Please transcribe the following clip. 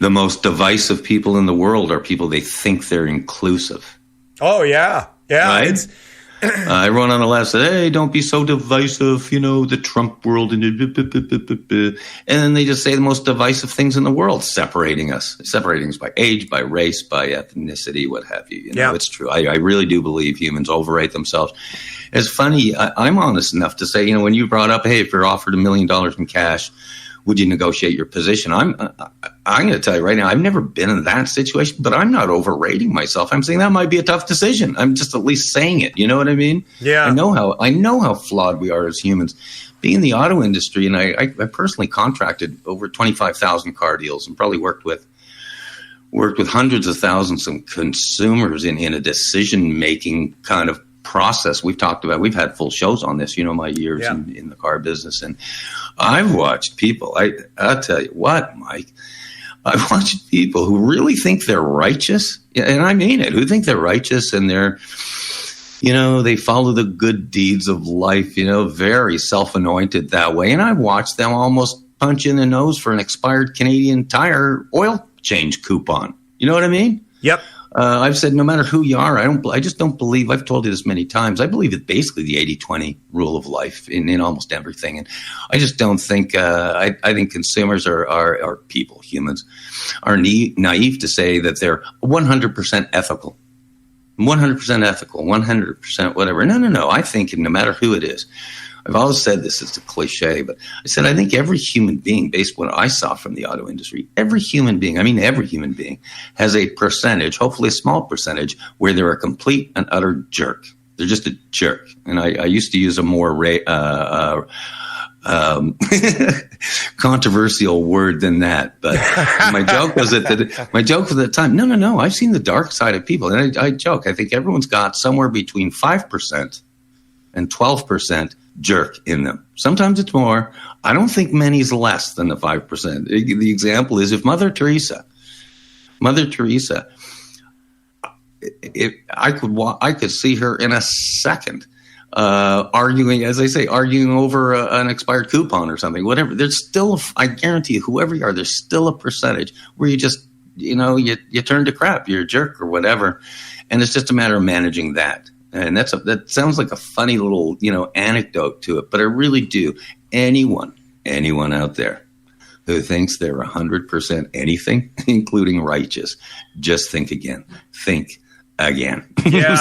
The most divisive people in the world are people they think they're inclusive. Oh, yeah. Yeah. Right? Everyone on the left said, hey, don't be so divisive, the Trump world. And then they just say the most divisive things in the world, separating us by age, by race, by ethnicity, what have you. It's true. I really do believe humans overrate themselves. It's funny. I'm honest enough to say, when you brought up, hey, if you're offered $1 million in cash, would you negotiate your position? I'm going to tell you right now, I've never been in that situation, but I'm not overrating myself. I'm saying that might be a tough decision. I'm just at least saying it. You know what I mean? Yeah. I know how flawed we are as humans. Being in the auto industry, and I personally contracted over 25,000 car deals and probably worked with hundreds of thousands of consumers in a decision-making kind of process. We've had full shows on this, my years in the car business. And I've watched people, I'll tell you what, Mike, I've watched people who really think they're righteous. And I mean it, who think they're righteous and they're, they follow the good deeds of life, very self-anointed that way. And I've watched them almost punch in the nose for an expired Canadian Tire oil change coupon. You know what I mean? Yep. I've said no matter who you are, I just don't believe, I've told you this many times, I believe it's basically the 80-20 rule of life in almost everything. And I just don't think, I think consumers are people, humans, are naive to say that they're 100% ethical. 100% ethical, 100% whatever. No. I think no matter who it is, I've always said this, it's a cliche, but I said I think every human being, based on what I saw from the auto industry, every human being has a percentage, hopefully a small percentage, where they're a complete and utter jerk. They're just a jerk. And I used to use a more controversial word than that, but my joke was at the time, no, I've seen the dark side of people. And I joke, I think everyone's got somewhere between 5% and 12% jerk in them. Sometimes it's more. I don't think many's less than the 5%. The example is if Mother Teresa, if I could see her in a second arguing, as I say, over an expired coupon or something, whatever. There's still, I guarantee you, whoever you are, there's still a percentage where you just, you turn to crap, you're a jerk or whatever. And it's just a matter of managing that. And that sounds like a funny little, anecdote to it, but I really do. Anyone out there who thinks they're 100% anything, including righteous, just think again. Yeah.